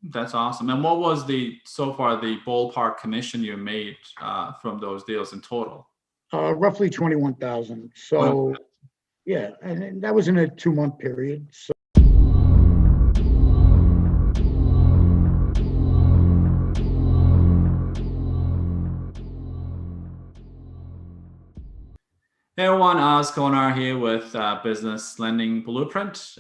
That's awesome. And what was so far the ballpark commission you made from those deals in total? Roughly 21,000. What? So yeah, and that was in a 2 month period. So Hey everyone, Oz Konar here with Business Lending Blueprint.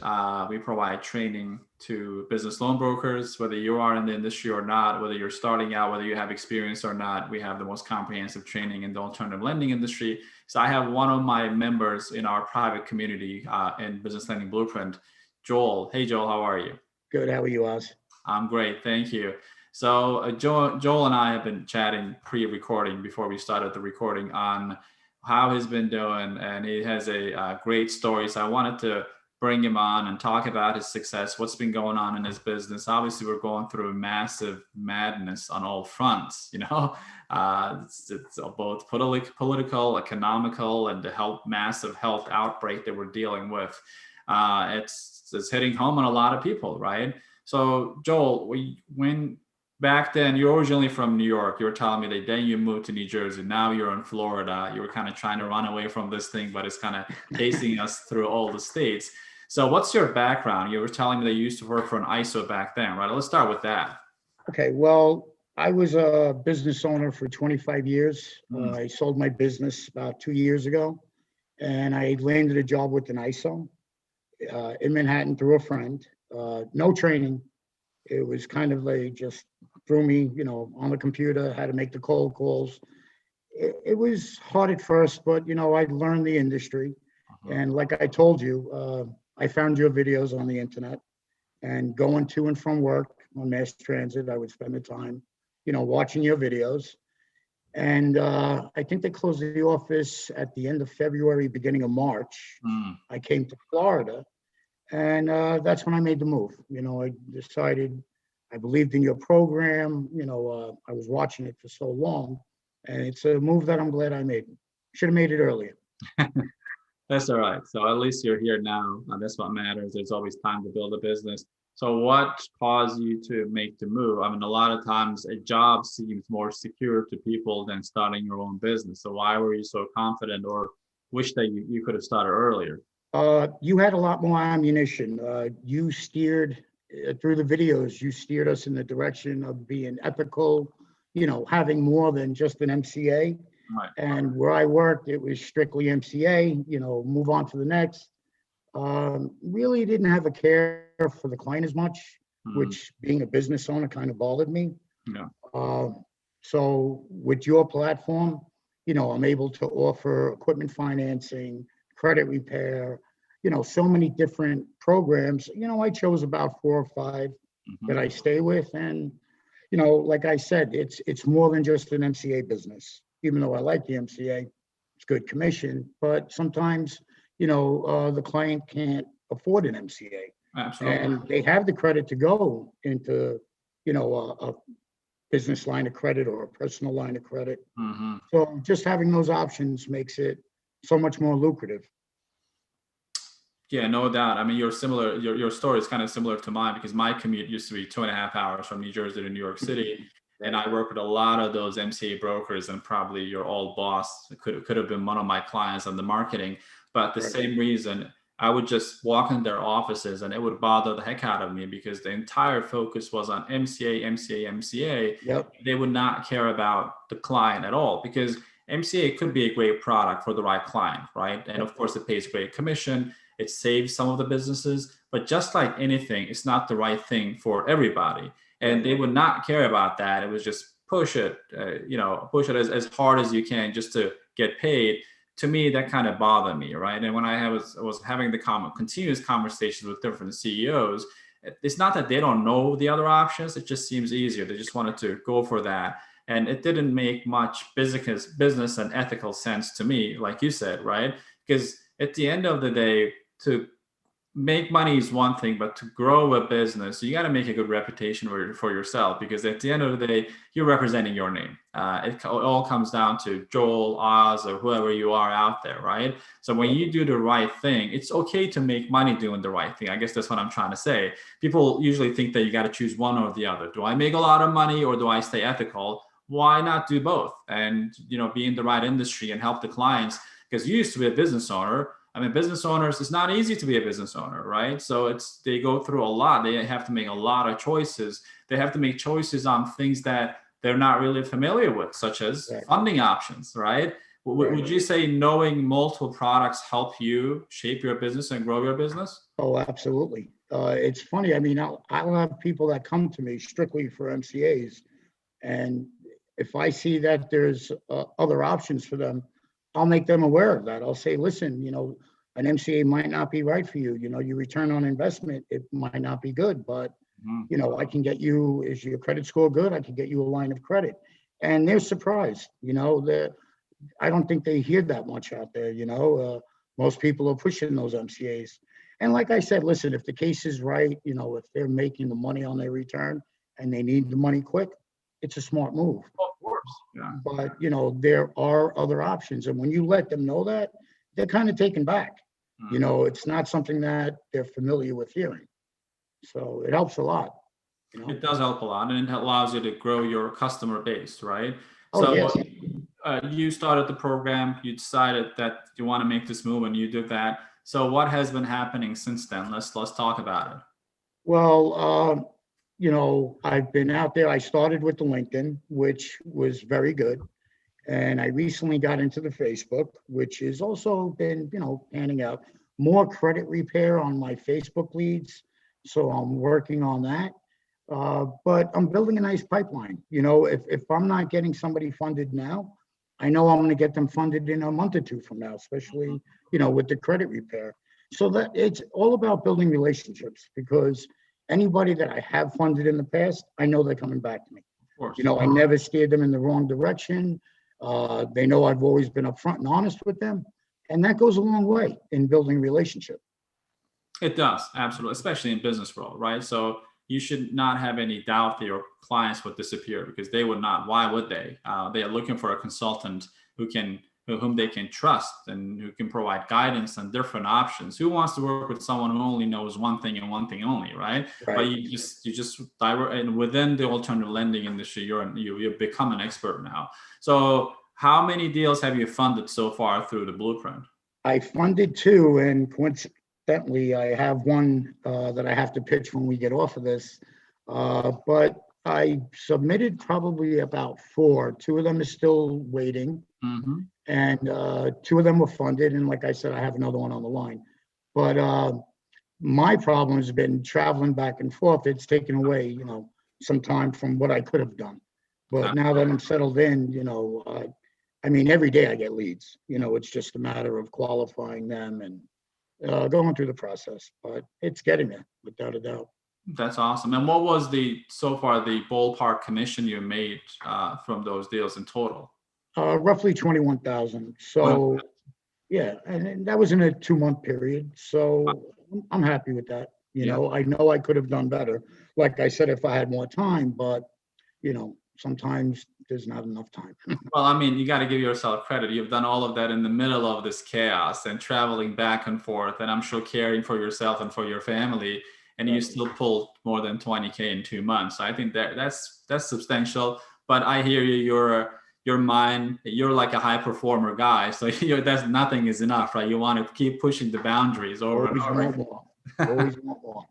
We provide training to business loan brokers, whether you are in the industry or not, whether you're starting out, whether you have experience or not. We have the most comprehensive training in the alternative lending industry. So I have one of my members in our private community in Business Lending Blueprint, Joel. Hey Joel, how are you? good. How are you, Oz? I'm great, thank you. So Joel and I have been chatting pre-recording before we started the recording on how he's been doing, and he has a great story. So I wanted to bring him on and talk about his success, what's been going on in his business. Obviously, we're going through a massive madness on all fronts. It's both political, economical, and the massive health outbreak that we're dealing with. It's hitting home on a lot of people, right? So Joel, when back then you're originally from New York, you were telling me that then you moved to New Jersey. Now you're in Florida. You were kind of trying to run away from this thing, but it's kind of chasing us through all the states. So what's your background? You were telling me that you used to work for an ISO back then, right? Let's start with that. Okay. Well, I was a business owner for 25 years. Mm. I sold my business about 2 years ago, and I landed a job with an ISO in Manhattan through a friend. No training. It was kind of like just threw me, on the computer, how to make the cold calls. It was hard at first, but I learned the industry. And like I told you, I found your videos on the internet, and going to and from work on mass transit, I would spend the time, watching your videos. And I think they closed the office at the end of February, beginning of March. Mm. I came to Florida, and that's when I made the move. I decided I believed in your program. I was watching it for so long, and it's a move that I'm glad I made. Should have made it earlier. That's all right. So at least you're here now. That's what matters. There's always time to build a business. So what caused you to make the move? I mean, a lot of times a job seems more secure to people than starting your own business. So why were you so confident, or wish that you could have started earlier? You had a lot more ammunition. You steered through the videos. You steered us in the direction of being ethical. Having more than just an MCA. Right. And where I worked, it was strictly MCA. Move on to the next. Really didn't have a care for the client as much, which being a business owner kind of bothered me. Yeah. So with your platform, I'm able to offer equipment financing, credit repair, so many different programs. I chose about 4 or 5 that I stay with. And, like I said, it's more than just an MCA business, even though I like the MCA, it's good commission, but sometimes, the client can't afford an MCA. Absolutely. And they have the credit to go into, a business line of credit or a personal line of credit. Mm-hmm. So just having those options makes it so much more lucrative. Yeah, no doubt. I mean, you're similar. Your story is kind of similar to mine, because my commute used to be 2.5 hours from New Jersey to New York City, and I work with a lot of those MCA brokers. And probably your old boss could have been one of my clients on the marketing. But the same reason, I would just walk in their offices, and it would bother the heck out of me, because the entire focus was on MCA, MCA, MCA. Yep. They would not care about the client at all, because MCA could be a great product for the right client, right? And of course, it pays great commission. It saves some of the businesses, but just like anything, it's not the right thing for everybody. And they would not care about that. It was just push it, push it as hard as you can just to get paid. To me, that kind of bothered me, right? And when I was having the continuous conversations with different CEOs, it's not that they don't know the other options. It just seems easier. They just wanted to go for that. And it didn't make much business and ethical sense to me, like you said, right? Because at the end of the day, to make money is one thing, but to grow a business, you got to make a good reputation for yourself, because at the end of the day, you're representing your name. It all comes down to Joel, Oz, or whoever you are out there, right? So when you do the right thing, it's okay to make money doing the right thing. I guess that's what I'm trying to say. People usually think that you got to choose one or the other. Do I make a lot of money or do I stay ethical? Why not do both? And be in the right industry and help the clients, because you used to be a business owner. I mean, business owners, it's not easy to be a business owner, right? So they go through a lot. They have to make a lot of choices. They have to make choices on things that they're not really familiar with, such as funding options, right? Would you say knowing multiple products help you shape your business and grow your business? Oh, absolutely. It's funny. I mean, I'll have people that come to me strictly for MCAs, and if I see that there's other options for them, I'll make them aware of that. I'll say, listen, an MCA might not be right for you. Your return on investment, it might not be good, but I can get you, is your credit score good? I can get you a line of credit. And they're surprised, I don't think they hear that much out there, most people are pushing those MCAs. And like I said, listen, if the case is right, if they're making the money on their return and they need the money quick, it's a smart move. Of course. Yeah. But, there are other options. And when you let them know that, they're kind of taken back. It's not something that they're familiar with hearing. So it helps a lot. It does help a lot, and it allows you to grow your customer base, right? Oh, yes. You started the program, you decided that you want to make this move, and you did that. So what has been happening since then? Let's talk about it. Well, I've been out there. I started with the LinkedIn, which was very good. And I recently got into the Facebook, which has also been, panning out. More credit repair on my Facebook leads. So I'm working on that. But I'm building a nice pipeline. If I'm not getting somebody funded now, I know I'm going to get them funded in a month or two from now, especially, with the credit repair. So that it's all about building relationships, because anybody that I have funded in the past, I know they're coming back to me. Of course. I never steered them in the wrong direction. They know I've always been upfront and honest with them. And that goes a long way in building relationship. It does, absolutely, especially in business world, right? So you should not have any doubt that your clients would disappear, because they would not. Why would they? They are looking for a consultant whom they can trust and who can provide guidance on different options. Who wants to work with someone who only knows one thing and one thing only, right? But you just divert, and within the alternative lending industry, you become an expert now. So how many deals have you funded so far through the blueprint? I funded 2, and coincidentally, I have one that I have to pitch when we get off of this. But I submitted probably about 4. 2 of them are still waiting. Mm-hmm. And 2 of them were funded. And like I said, I have another one on the line. But my problem has been traveling back and forth. It's taken away, some time from what I could have done. But now that I'm settled in, every day I get leads. It's just a matter of qualifying them and going through the process. But it's getting there, without a doubt. That's awesome. And what was so far the ballpark commission you made from those deals in total? Roughly 21,000. So, yeah, and that was in a 2-month period. So I'm happy with that. I know I could have done better. Like I said, if I had more time, but sometimes there's not enough time. Well, you got to give yourself credit. You've done all of that in the middle of this chaos and traveling back and forth, and I'm sure caring for yourself and for your family. And you still pulled more than 20K in 2 months. So I think that's substantial. But I hear you. Your mind, you're like a high performer guy. So that's nothing is enough, right? You want to keep pushing the boundaries over and over. Always want more.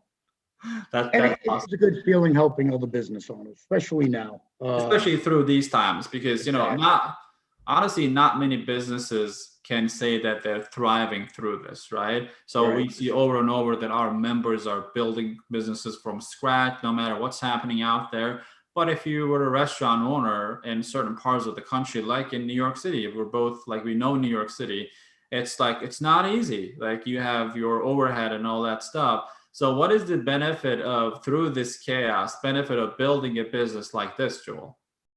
That's It's awesome. a good feeling helping other business owners, especially now. Especially through these times, because not many businesses can say that they're thriving through this, right? So we see over and over that our members are building businesses from scratch, no matter what's happening out there. But if you were a restaurant owner in certain parts of the country, like in New York City, if we're both like we know New York City, it's not easy. Like you have your overhead and all that stuff. So what is the benefit of, through this chaos, benefit of building a business like this, Joel?